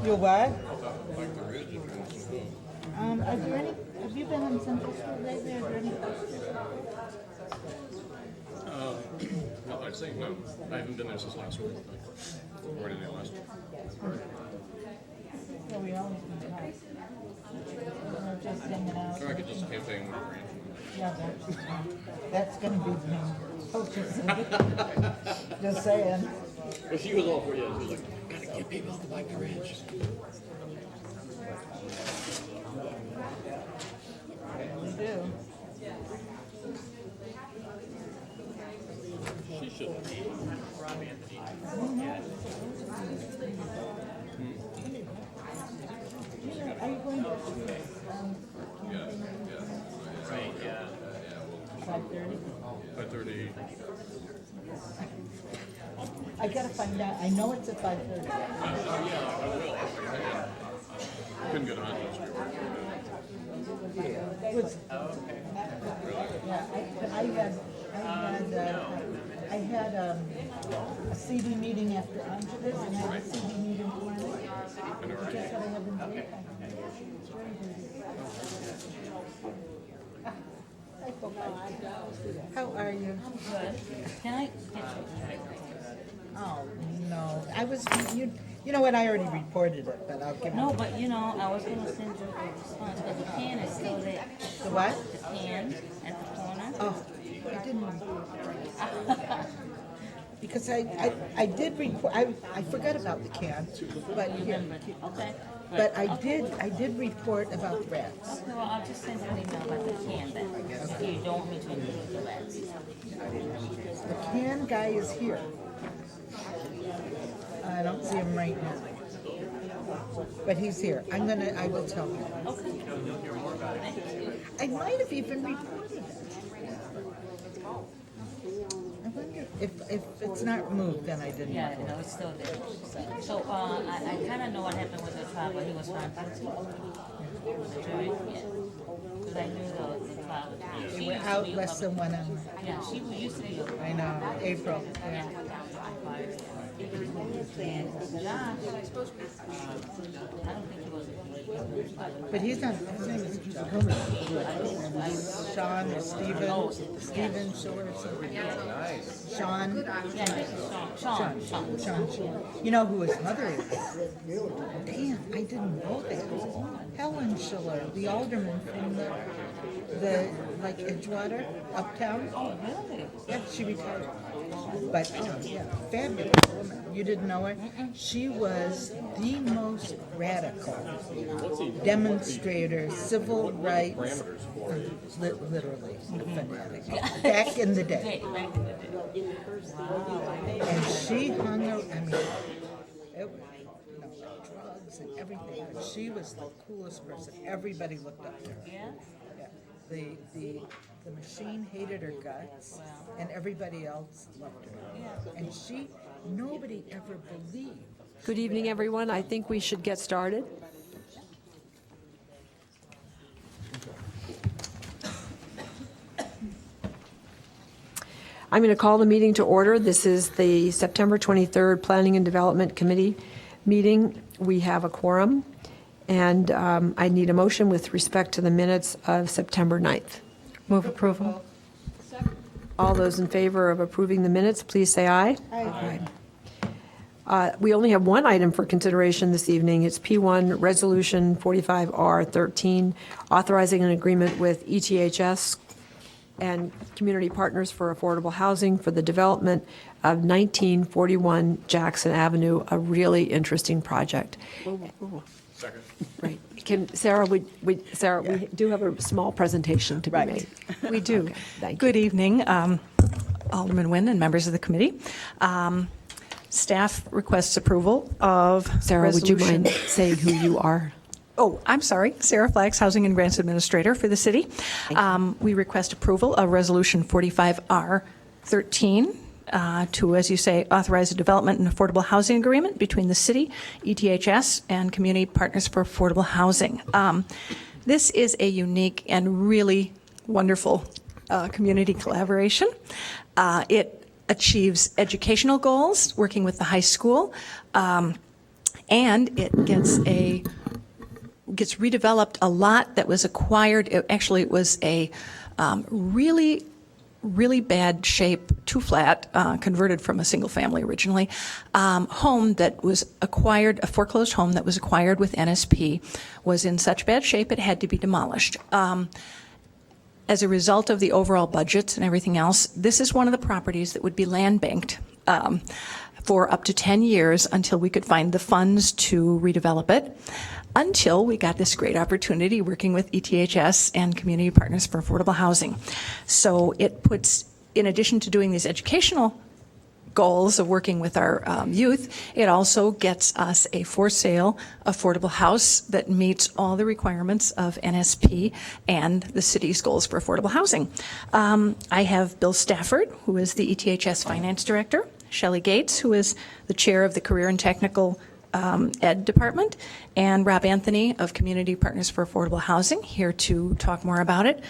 You what? Like the ridge if you want some food. Are there any, have you been on Central Street lately? Are there any posters? No, I'd say no. I haven't been there since last week. Or anything last week. Yeah, we always been out. We're just hanging out. Or I could just campaign with Grant. Yeah, that's gonna be the main focus. Just saying. Well, she was all for you. She was like, gotta get people to like the ridge. We do. She should be. Are you going to? Right, yeah. 5:30? 5:30. I gotta find out. I know it's at 5:30. Oh, yeah, I will. I couldn't get on last year. It was, yeah, I had a CD meeting after Angelus, and I had a CD meeting for him. Guess what I have in there? How are you? Good. Can I get Oh, no. I was, you know what, I already reported it, but I'll give No, you. but you know, I was gonna send you a response, but the can is still there. The what? The can at the corner. Oh, I didn't report it. Because I did report, I forgot about the can, but here, Okay. but I did report about the rats. Okay, well, I'll just send you an email about the can then. If you don't want me to include the rats. The can guy is here. I don't see him right now. But he's here. I will tell him. I might have even reported it. I wonder if it's not removed, then I didn't Yeah, report no, it's still there. So, I kind of know what happened with the trial, but he was found guilty. The jury, yeah. Because I knew the trial was. it. She They were used to out be a less than 1 hour. Yeah, she used to be a. I know, April. Yeah. And Josh, I don't think he was. But he's not, his name is Sean or Steven Schiller or something. Sean. Sean. You know who his mother is? Damn, I didn't know that. Helen Schiller, the alderman from the like Edgewater, uptown. Oh, really? Yeah, she retired. But yeah, fabulous woman. You didn't know her? She was the most radical demonstrator, civil rights, literally a fanatic. Back in the day. Back in the day. Wow. And she hung her, I mean, it was drugs and everything. But she was the coolest person. Everybody looked up to her. Yeah? Yeah. The machine hated her guts, and everybody else loved her. And nobody ever believed. Good evening, everyone. I think we should get started. I'm going to call the meeting to order. This is the September 23rd Planning and Development Committee meeting. We have a quorum, and I need a motion with respect to the minutes of September 9th. Move approval. All those in favor of approving the minutes, please say aye. Aye. We only have one item for consideration this evening. It's P1 Resolution 45R13, authorizing an agreement with ETHS and Community Partners for Affordable Housing for the development of 1941 Jackson Avenue, a really interesting project. Second. Right. Sarah, we do have a small presentation to be made. We do. Okay, thank you. Good evening, Alderman Nguyen and members of the committee. Staff requests approval of Sarah, would you resolution. mind saying who you are? Oh, I'm sorry. Sarah Flax, Housing and Grants Administrator for the city. We request approval of Resolution 45R13 to, as you say, authorize a development and affordable housing agreement between the city, ETHS, and Community Partners for Affordable Housing. This is a unique and really wonderful community collaboration. It achieves educational goals, working with the high school. And it gets redeveloped a lot that was acquired. It was a really bad shape, too flat, converted from a single family originally, home that was acquired, a foreclosed home that was acquired with NSP, was in such bad shape it had to be demolished. As a result of the overall budgets and everything else, this is one of the properties that would be land banked for up to 10 years until we could find the funds to redevelop it, until we got this great opportunity working with ETHS and Community Partners for Affordable Housing. So it puts, in addition to doing these educational goals of working with our youth, it also gets us a for sale affordable house that meets all the requirements of NSP and the city's goals for affordable housing. I have Bill Stafford, who is the ETHS Finance Director, Shelley Gates, who is the Chair of the Career and Technical Ed Department, and Rob Anthony of Community Partners for Affordable Housing, here to talk more about it.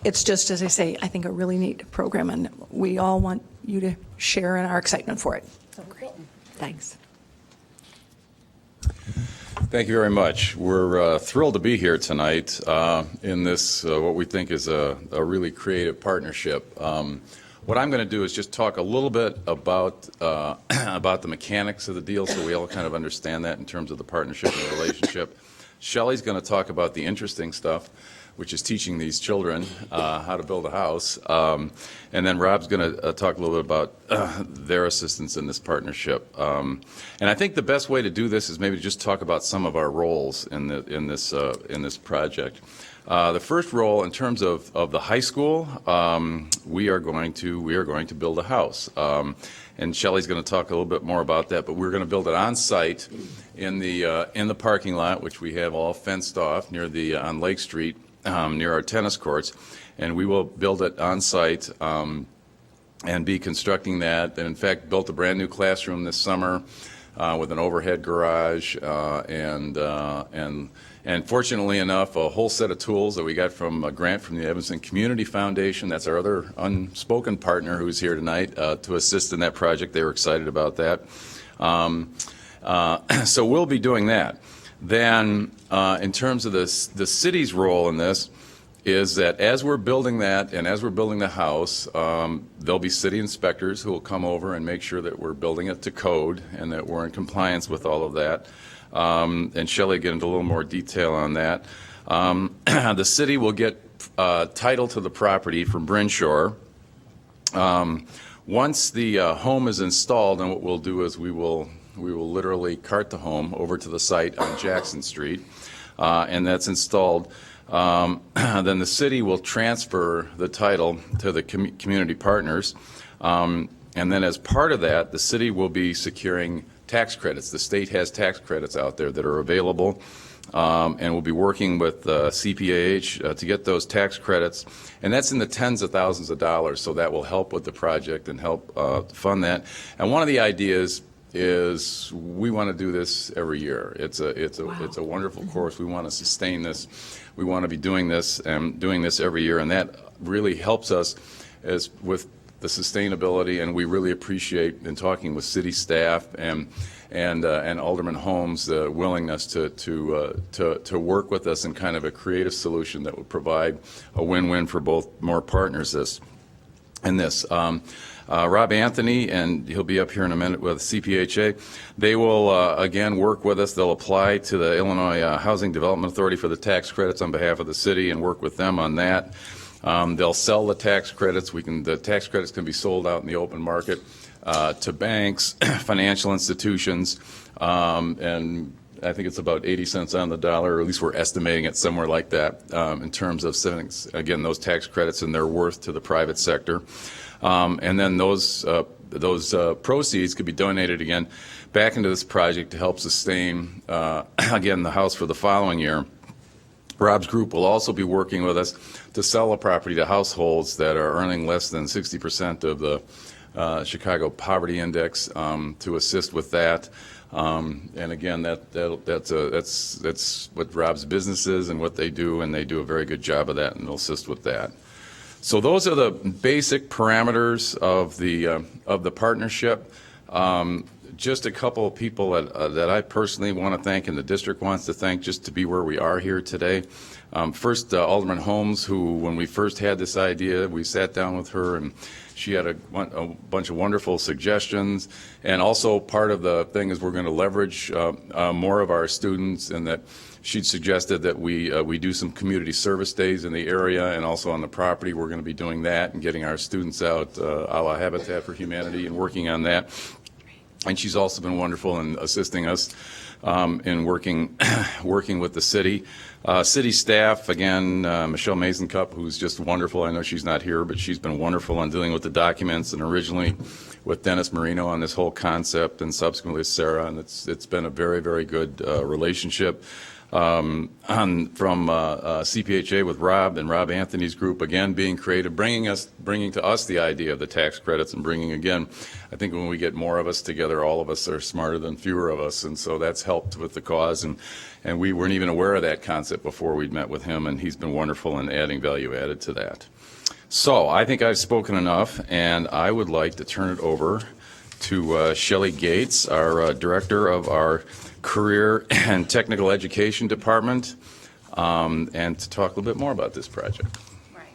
It's just, as I say, I think a really neat program, and we all want you to share in our excitement for it. Great. Thanks. Thank you very much. We're thrilled to be here tonight in this, what we think is a really creative partnership. What I'm going to do is just talk a little bit about the mechanics of the deal, so we all kind of understand that in terms of the partnership and the relationship. Shelley's going to talk about the interesting stuff, which is teaching these children how to build a house. And then Rob's going to talk a little bit about their assistance in this partnership. And I think the best way to do this is maybe just talk about some of our roles in this project. The first role, in terms of the high school, we are going to build a house. And Shelley's going to talk a little bit more about that, but we're going to build it on site in the parking lot, which we have all fenced off on Lake Street, near our tennis courts, and we will build it on site and be constructing that. And in fact, built a brand new classroom this summer with an overhead garage and fortunately enough, a whole set of tools that we got from a grant from the Evanston Community Foundation. That's our other unspoken partner who's here tonight to assist in that project. They were excited about that. So we'll be doing that. Then in terms of the city's role in this is that as we're building that and as we're building the house, there'll be city inspectors who will come over and make sure that we're building it to code and that we're in compliance with all of that. And Shelley get into a little more detail on that. The city will get title to the property from Brinshaw. Once the home is installed, and what we'll do is we will literally cart the home over to the site on Jackson Street, and that's installed. Then the city will transfer the title to the community partners, and then as part of that, the city will be securing tax credits. The state has tax credits out there that are available, and we'll be working with CPAH to get those tax credits, and that's in the tens of thousands of dollars, so that will help with the project and help fund that. And one of the ideas is we want to do this every year. It's a wonderful course. We want to sustain this. We want to be doing this and doing this every year, and that really helps us as with the sustainability, and we really appreciate in talking with city staff and Alderman Holmes the willingness to work with us in kind of a creative solution that would provide a win-win for both more partners in this. Rob Anthony, and he'll be up here in a minute with CPHA, they will again work with us. They'll apply to the Illinois Housing Development Authority for the tax credits on behalf of the city and work with them on that. They'll sell the tax credits. The tax credits can be sold out in the open market to banks, financial institutions, and I think it's about 80 cents on the dollar, or at least we're estimating it somewhere like that in terms of setting, again, those tax credits and their worth to the private sector. And then those proceeds could be donated again back into this project to help sustain, again, the house for the following year. Rob's group will also be working with us to sell a property to households that are earning less than 60% of the Chicago Poverty Index to assist with that. And again, that's what Rob's business is and what they do, and they do a very good job of that, and they'll assist with that. So those are the basic parameters of the partnership. just a couple of people that I personally want to thank and the district wants to thank just to be where we are here today. First, Alderman Holmes, who, when we first had this idea, we sat down with her and she had a bunch of wonderful suggestions. And also part of the thing is we're going to leverage more of our students, and that she'd suggested that we do some community service days in the area and also on the property. We're going to be doing that and getting our students out a la Habitat for Humanity and working on that. And she's also been wonderful in assisting us in working with the city. City staff, again, Michelle Mazencup, who's just wonderful. I know she's not here, but she's been wonderful on dealing with the documents, and originally with Dennis Marino on this whole concept, and subsequently with Sarah, and it's been a very, very good relationship. From CPHA with Rob and Rob Anthony's group, again, being creative, bringing to us the idea of the tax credits, and bringing, again, I think when we get more of us together, all of us are smarter than fewer of us, and so that's helped with the cause, and we weren't even aware of that concept before we'd met with him, and he's been wonderful in adding value added to that. So I think I've spoken enough, and I would like to turn it over to Shelley Gates, our director of our Career and Technical Education Department, and to talk a little bit more about this project. Right.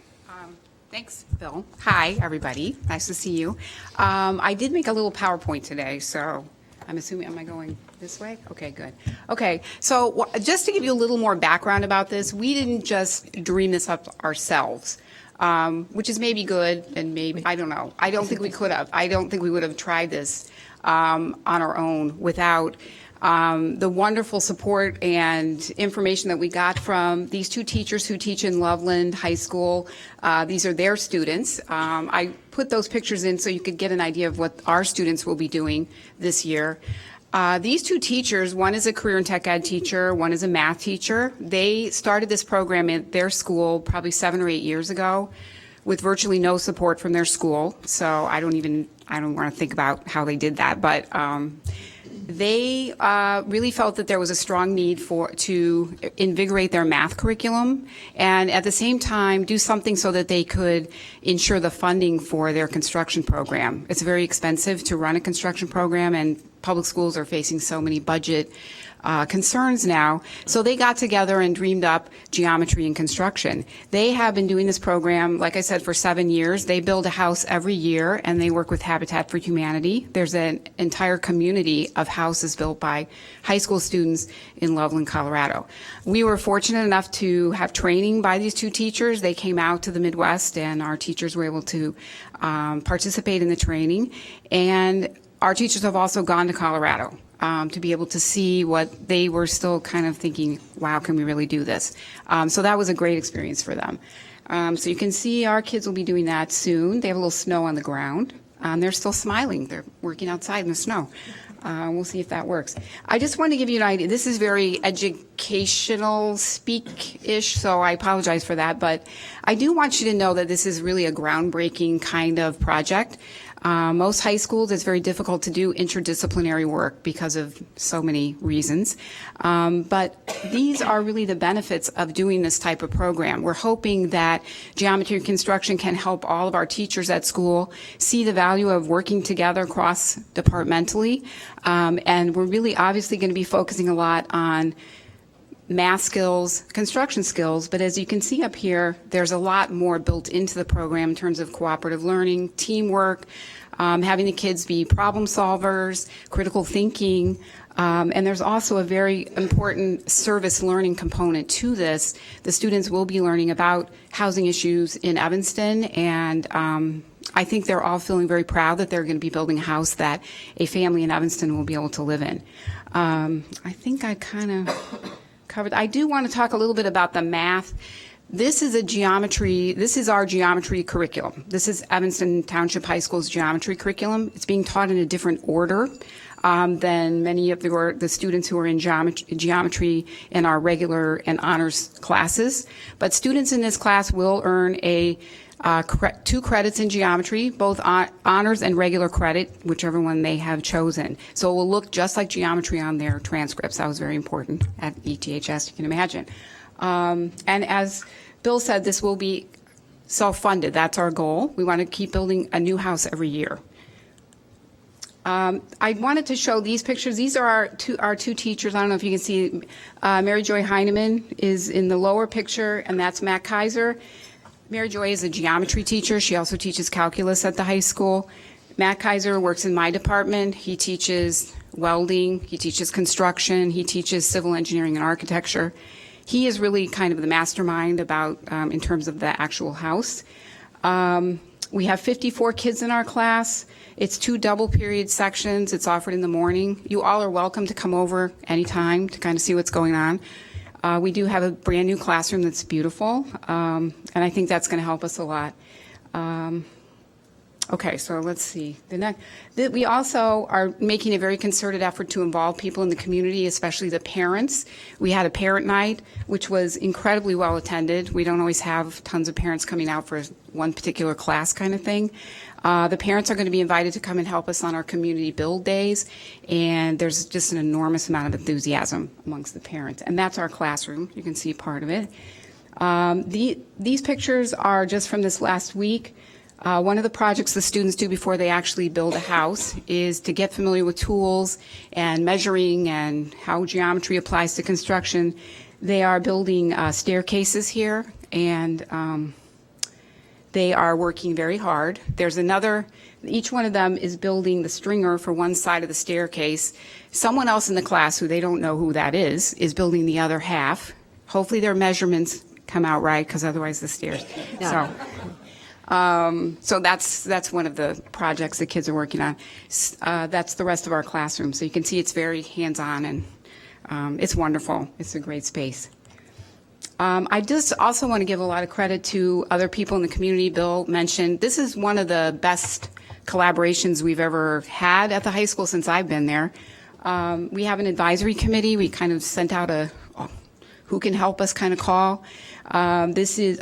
Thanks, Bill. Hi, everybody. Nice to see you. I did make a little PowerPoint today, so I'm assuming, am I going this way? Okay, good. Okay, so just to give you a little more background about this, we didn't just dream this up ourselves. Which is maybe good, and maybe, I don't know. I don't think we could have. I don't think we would have tried this on our own without the wonderful support and information that we got from these two teachers who teach in Loveland High School. These are their students. I put those pictures in so you could get an idea of what our students will be doing this year. These two teachers, one is a career and tech ed teacher, one is a math teacher. They started this program at their school probably 7 or 8 years ago with virtually no support from their school. So I don't want to think about how they did that, but they really felt that there was a strong need to invigorate their math curriculum and at the same time do something so that they could ensure the funding for their construction program. It's very expensive to run a construction program, and public schools are facing so many budget concerns now. So they got together and dreamed up geometry and construction. They have been doing this program, like I said, for 7 years. They build a house every year, and they work with Habitat for Humanity. There's an entire community of houses built by high school students in Loveland, Colorado. We were fortunate enough to have training by these two teachers. They came out to the Midwest, and our teachers were able to participate in the training. And our teachers have also gone to Colorado to be able to see what they were still kind of thinking, wow, can we really do this? So that was a great experience for them. So you can see our kids will be doing that soon. They have a little snow on the ground. They're still smiling. They're working outside in the snow. We'll see if that works. I just want to give you an idea. This is very educational speak-ish, so I apologize for that. But I do want you to know that this is really a groundbreaking kind of project. Most high schools, it's very difficult to do interdisciplinary work because of so many reasons. But these are really the benefits of doing this type of program. We're hoping that geometry and construction can help all of our teachers at school see the value of working together cross-departmentally. And we're really obviously going to be focusing a lot on math skills, construction skills, but as you can see up here, there's a lot more built into the program in terms of cooperative learning, teamwork, having the kids be problem solvers, critical thinking, and there's also a very important service learning component to this. The students will be learning about housing issues in Evanston, and I think they're all feeling very proud that they're going to be building a house that a family in Evanston will be able to live in. I think I kind of covered. I do want to talk a little bit about the math. This is our geometry curriculum. This is Evanston Township High School's geometry curriculum. It's being taught in a different order than many of the students who are in geometry in our regular and honors classes. But students in this class will earn 2 credits in geometry, both honors and regular credit, whichever one they have chosen. So it will look just like geometry on their transcripts. That was very important at ETHS, you can imagine. And as Bill said, this will be self-funded. That's our goal. We want to keep building a new house every year. I wanted to show these pictures. These are our two teachers. I don't know if you can see. Mary Joy Heineman is in the lower picture, and that's Matt Kaiser. Mary Joy is a geometry teacher. She also teaches calculus at the high school. Matt Kaiser works in my department. He teaches welding. He teaches construction. He teaches civil engineering and architecture. He is really kind of the mastermind about in terms of the actual house. We have 54 kids in our class. It's 2 double period sections. It's offered in the morning. You all are welcome to come over anytime to kind of see what's going on. We do have a brand new classroom that's beautiful, and I think that's going to help us a lot. Okay, so let's see. We also are making a very concerted effort to involve people in the community, especially the parents. We had a parent night, which was incredibly well attended. We don't always have tons of parents coming out for one particular class kind of thing. The parents are going to be invited to come and help us on our community build days, and there's just an enormous amount of enthusiasm amongst the parents. And that's our classroom. You can see part of it. These pictures are just from this last week. One of the projects the students do before they actually build a house is to get familiar with tools and measuring and how geometry applies to construction. They are building staircases here, and they are working very hard. There's each one of them is building the stringer for one side of the staircase. Someone else in the class, who they don't know who that is building the other half. Hopefully their measurements come out right, because otherwise the stairs. Yeah. So that's one of the projects the kids are working on. That's the rest of our classroom. So you can see it's very hands-on, and it's wonderful. It's a great space. I just also want to give a lot of credit to other people in the community. Bill mentioned this is one of the best collaborations we've ever had at the high school since I've been there. We have an advisory committee. We kind of sent out a who can help us kind of call. This is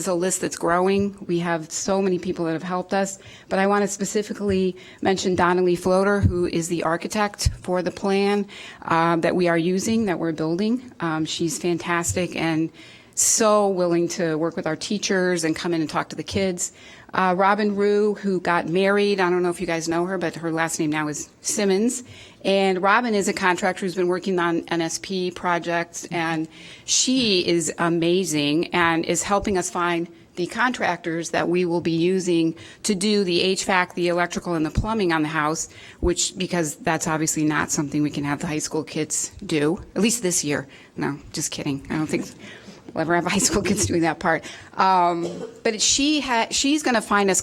a list that's growing. We have so many people that have helped us, but I want to specifically mention Donnelly Floater, who is the architect for the plan that we are using, that we're building. She's fantastic and so willing to work with our teachers and come in and talk to the kids. Robin Rue, who got married, I don't know if you guys know her, but her last name now is Simmons. And Robin is a contractor who's been working on NSP projects, and she is amazing and is helping us find the contractors that we will be using to do the HVAC, the electrical, and the plumbing on the house, because that's obviously not something we can have the high school kids do, at least this year. No, just kidding. I don't think we'll ever have high school kids doing that part. But she's going to find us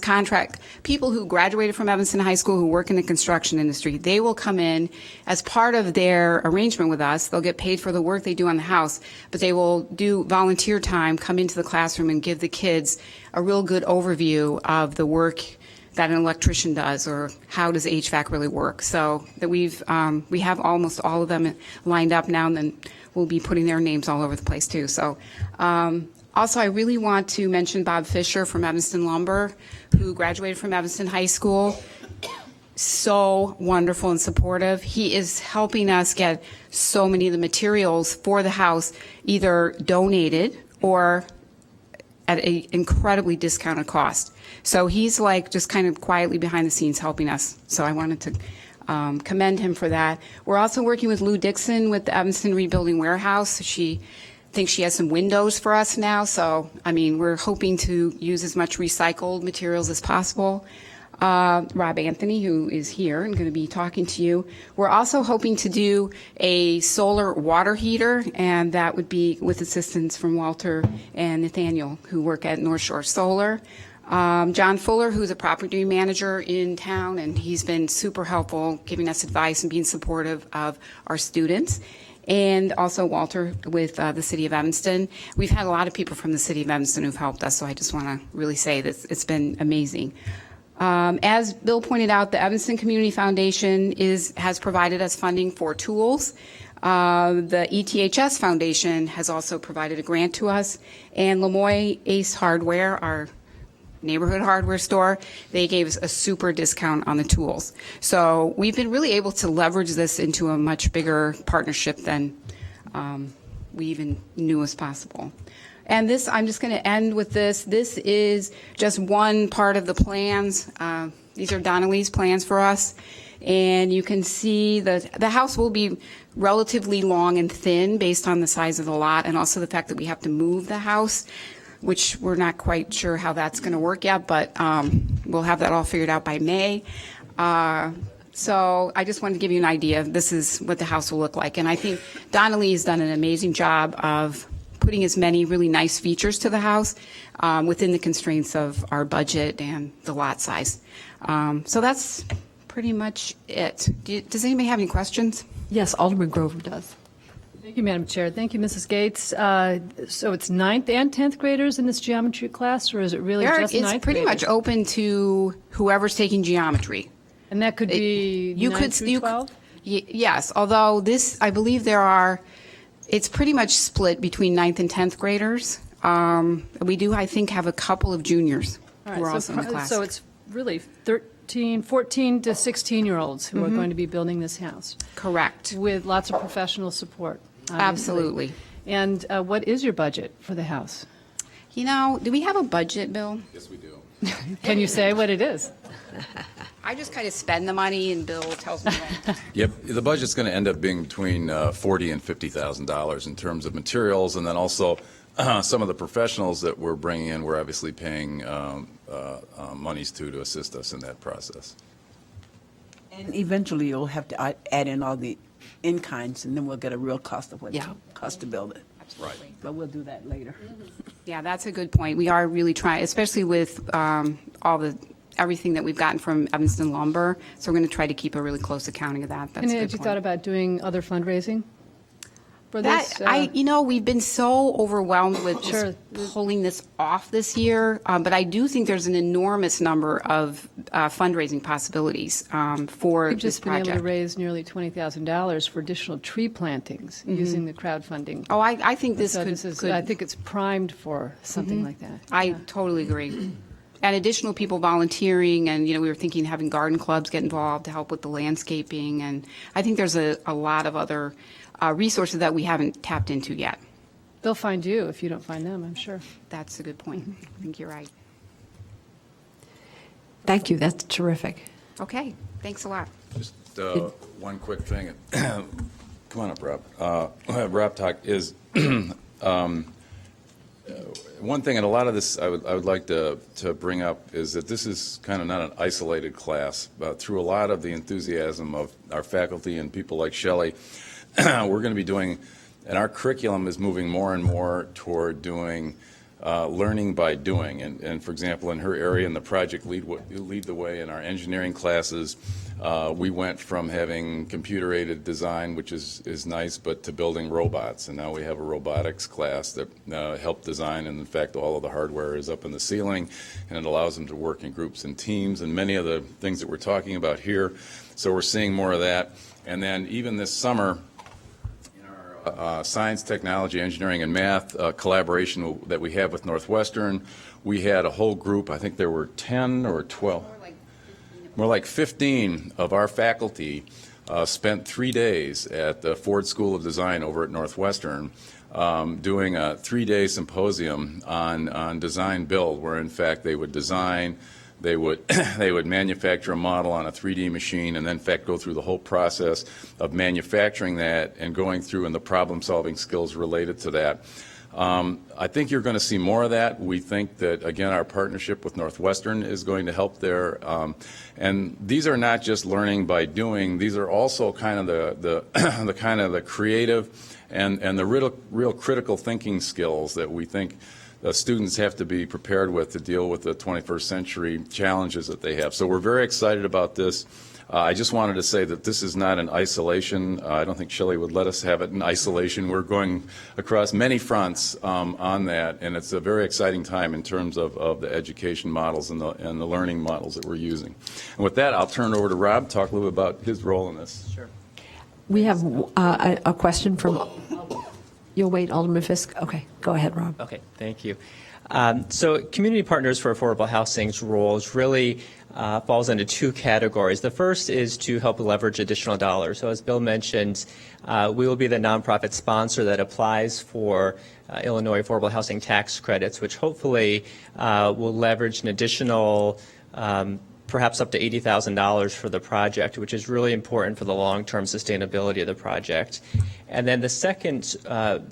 people who graduated from Evanston High School who work in the construction industry. They will come in as part of their arrangement with us. They'll get paid for the work they do on the house, but they will do volunteer time, come into the classroom and give the kids a real good overview of the work that an electrician does, or how does HVAC really work. So that we have almost all of them lined up now, and then we'll be putting their names all over the place too. So also I really want to mention Bob Fisher from Evanston Lumber, who graduated from Evanston High School. So wonderful and supportive. He is helping us get so many of the materials for the house either donated or at an incredibly discounted cost. So he's like just kind of quietly behind the scenes helping us. So I wanted to commend him for that. We're also working with Lou Dixon with the Evanston Rebuilding Warehouse. She thinks she has some windows for us now. So, I mean, we're hoping to use as much recycled materials as possible. Rob Anthony, who is here and going to be talking to you. We're also hoping to do a solar water heater, and that would be with assistance from Walter and Nathaniel, who work at North Shore Solar. John Fuller, who's a property manager in town, and he's been super helpful, giving us advice and being supportive of our students. And also Walter with the City of Evanston. We've had a lot of people from the City of Evanston who've helped us, so I just want to really say that it's been amazing. As Bill pointed out, the Evanston Community Foundation has provided us funding for tools. The ETHS Foundation has also provided a grant to us, and Lemoy Ace Hardware, our neighborhood hardware store, they gave us a super discount on the tools. So we've been really able to leverage this into a much bigger partnership than we even knew was possible. And this, I'm just going to end with this. This is just one part of the plans. These are Donnelly's plans for us. And you can see the house will be relatively long and thin based on the size of the lot and also the fact that we have to move the house, which we're not quite sure how that's going to work yet, but we'll have that all figured out by May. So I just wanted to give you an idea. This is what the house will look like. And I think Donnelly has done an amazing job of putting as many really nice features to the house within the constraints of our budget and the lot size. So that's pretty much it. Does anybody have any questions? Yes, Alderman Grover does. Thank you, Madam Chair. Thank you, Mrs. Gates. So it's 9th and 10th graders in this geometry class, or is it really just 9th It's pretty graders? much open to whoever's taking geometry. And that could be 9 through 12? Yes, although this, I believe it's pretty much split between 9th and 10th graders. We do, I think, have a couple of juniors All who are right, also in the class. so it's really 14 to 16-year-olds who are going to be building this house Correct. with lots of professional support. obviously. Absolutely. And what is your budget for the house? You know, do we have a budget, Bill? Yes, we do. Can you say what it is? I just kind of spend the money and Bill tells me when. Yep, the budget's going to end up being between $40,000 and $50,000 in terms of materials, and then also some of the professionals that we're bringing in, we're obviously paying monies to assist us in that process. And eventually you'll have to add in all the in-kinds, and then we'll get a real cost of what it costs to build it. Absolutely. But we'll do that later. Yeah, that's a good point. We are really trying, especially with everything that we've gotten from Evanston Lumber. So we're going to try to keep a really close accounting of that. That's And a good have you point. thought about doing other fundraising for That, this? we've been so overwhelmed with Sure. just pulling this off this year, but I do think there's an enormous number of fundraising possibilities for We've this just been able project. to raise nearly $20,000 for additional tree plantings using the crowdfunding. Oh, I think this So could, I think it's primed for something like that. I totally agree. And additional people volunteering, and we were thinking having garden clubs get involved to help with the landscaping, and I think there's a lot of other resources that we haven't tapped into yet. They'll find you if you don't find them, I'm sure. That's a good point. I think you're right. Thank you, that's terrific. Okay, thanks a lot. Just one quick thing. Come on up, Rob. Rob talk is one thing, and a lot of this I would like to bring up is that this is kind of not an isolated class. Through a lot of the enthusiasm of our faculty and people like Shelley, we're going to be doing, and our curriculum is moving more and more toward doing learning by doing. And for example, in her area, in the project Lead the Way in our engineering classes, we went from having computer-aided design, which is nice, but to building robots. And now we have a robotics class that helped design, and in fact, all of the hardware is up in the ceiling, and it allows them to work in groups and teams, and many of the things that we're talking about here. So we're seeing more of that. And then even this summer, science, technology, engineering, and math collaboration that we have with Northwestern. We had a whole group, I think there were 10 or 12, more like 15 of our faculty spent 3 days at the Ford School of Design over at Northwestern doing a 3-day symposium on design build, where in fact they would design, they would manufacture a model on a 3D machine, and then in fact go through the whole process of manufacturing that and going through and the problem-solving skills related to that. I think you're going to see more of that. We think that, again, our partnership with Northwestern is going to help there. And these are not just learning by doing. These are also kind of the kind of the creative and the real critical thinking skills that we think students have to be prepared with to deal with the 21st century challenges that they have. So we're very excited about this. I just wanted to say that this is not in isolation. I don't think Shelley would let us have it in isolation. We're going across many fronts on that, and it's a very exciting time in terms of the education models and the learning models that we're using. And with that, I'll turn it over to Rob, talk a little bit about his role in this. Sure. We have a question from, you'll wait, Alderman Fisk? Okay, go ahead, Rob. Okay, thank you. So Community Partners for Affordable Housing's roles really falls into two categories. The first is to help leverage additional dollars. So as Bill mentioned, we will be the nonprofit sponsor that applies for Illinois Affordable Housing Tax Credits, which hopefully will leverage an additional perhaps up to $80,000 for the project, which is really important for the long-term sustainability of the project. And then the second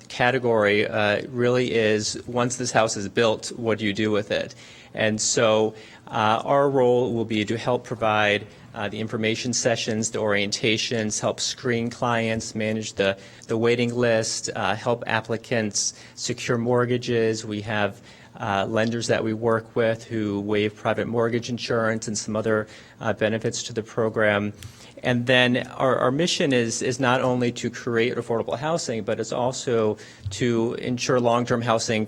category really is, once this house is built, what do you do with it? And so our role will be to help provide the information sessions, the orientations, help screen clients, manage the waiting list, help applicants secure mortgages. We have lenders that we work with who waive private mortgage insurance and some other benefits to the program. And then our mission is not only to create affordable housing, but it's also to ensure long-term housing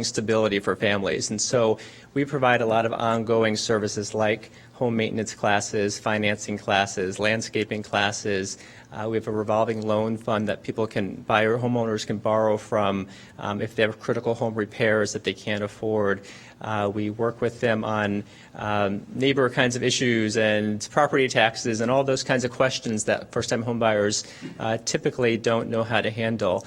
stability for families. And so we provide a lot of ongoing services like home maintenance classes, financing classes, landscaping classes. We have a revolving loan fund that homeowners can borrow from if they have critical home repairs that they can't afford. We work with them on neighbor kinds of issues and property taxes and all those kinds of questions that first-time home buyers typically don't know how to handle.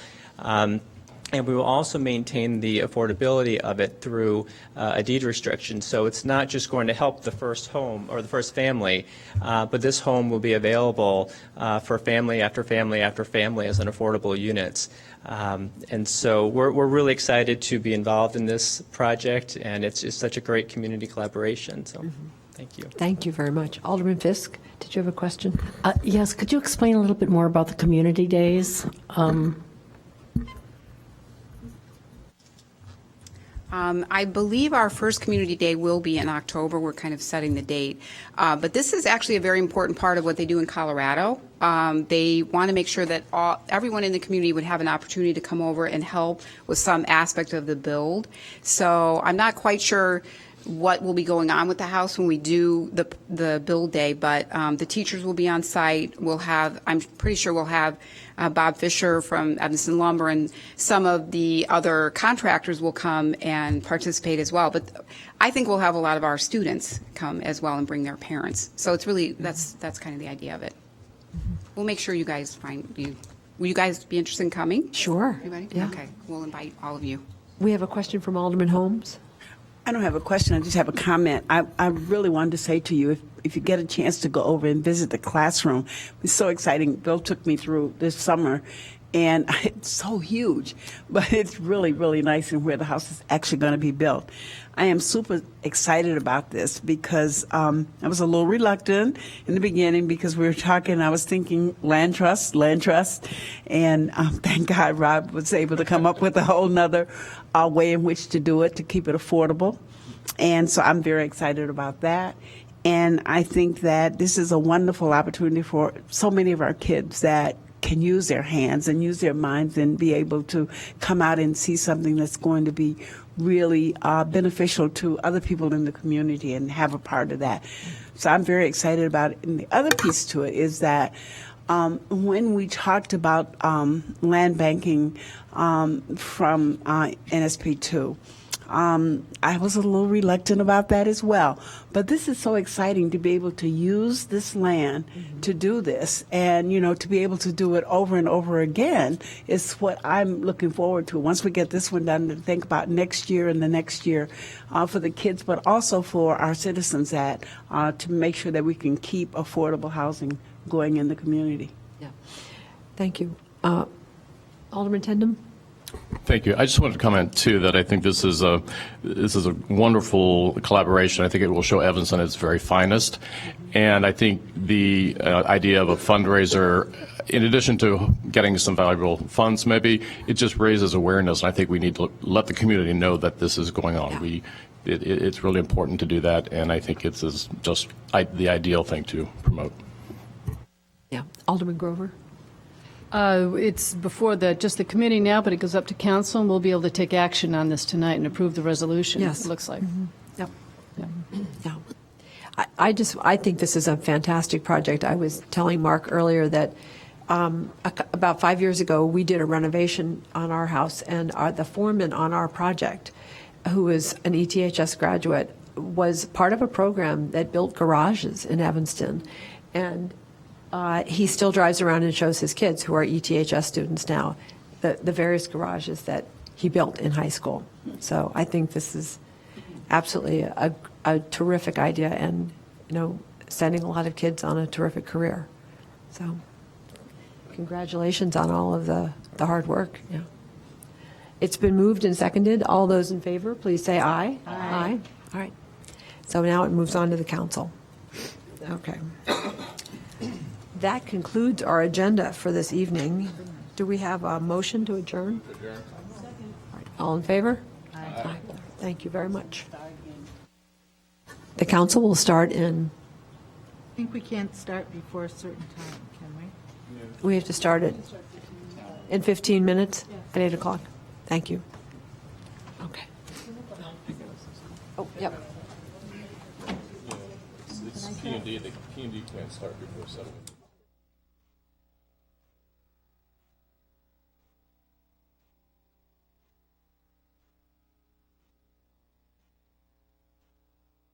And we will also maintain the affordability of it through a deed restriction. So it's not just going to help the first home or the first family, but this home will be available for family after family after family as an affordable unit. And so we're really excited to be involved in this project, and it's just such a great community collaboration. So thank you. Thank you very much. Alderman Fisk, did you have a question? Yes, could you explain a little bit more about the community days? I believe our first community day will be in October. We're kind of setting the date. But this is actually a very important part of what they do in Colorado. They want to make sure that everyone in the community would have an opportunity to come over and help with some aspect of the build. So I'm not quite sure what will be going on with the house when we do the build day, but the teachers will be on site. I'm pretty sure we'll have Bob Fisher from Evanston Lumber, and some of the other contractors will come and participate as well. But I think we'll have a lot of our students come as well and bring their parents. So it's really, that's kind of the idea of it. We'll make sure you guys will you guys be interested in coming? Sure. Everybody? Yeah. Okay, we'll invite all of you. We have a question from Alderman Holmes. I don't have a question. I just have a comment. I really wanted to say to you, if you get a chance to go over and visit the classroom, it's so exciting. Bill took me through this summer, and it's so huge, but it's really, really nice and where the house is actually going to be built. I am super excited about this because I was a little reluctant in the beginning because we were talking, I was thinking land trust, and thank God Rob was able to come up with a whole nother way in which to do it to keep it affordable. And so I'm very excited about that. And I think that this is a wonderful opportunity for so many of our kids that can use their hands and use their minds and be able to come out and see something that's going to be really beneficial to other people in the community and have a part of that. So I'm very excited about it. And the other piece to it is that when we talked about land banking from NSP2, I was a little reluctant about that as well. But this is so exciting to be able to use this land to do this, and, to be able to do it over and over again is what I'm looking forward to. Once we get this one done, to think about next year and the next year for the kids, but also for our citizens to make sure that we can keep affordable housing going in the community. Yeah. Thank you. Alderman Tindem? Thank you. I just wanted to comment too that I think this is a wonderful collaboration. I think it will show Evanston at its very finest, and I think the idea of a fundraiser, in addition to getting some valuable funds, maybe it just raises awareness. And I think we need to let the community know that this is going on. Yeah. It's really important to do that, and I think it's just the ideal thing to promote. Yeah. Alderman Grover? It's before just the committee now, but it goes up to council, and we'll be able to take action on this tonight and approve the resolution. Yes. It looks like. Yep. Yeah. I think this is a fantastic project. I was telling Mark earlier that about 5 years ago, we did a renovation on our house, and the foreman on our project, who is an ETHS graduate, was part of a program that built garages in Evanston. And he still drives around and shows his kids, who are ETHS students now, the various garages that he built in high school. So I think this is absolutely a terrific idea, and, sending a lot of kids on a terrific career. So congratulations on all of the hard work. Yeah. It's been moved and seconded. All those in favor, please say aye. Aye. All right. So now it moves on to the council. Okay. That concludes our agenda for this evening. Do we have a motion to adjourn? All right. All in favor? Aye. Thank you very much. The council will start in. I think we can't start before a certain time, can we? We have to start it in 15 minutes at 8 o'clock. Thank you. Okay. Oh, yep. It's P&D. The P&D can't start before 7.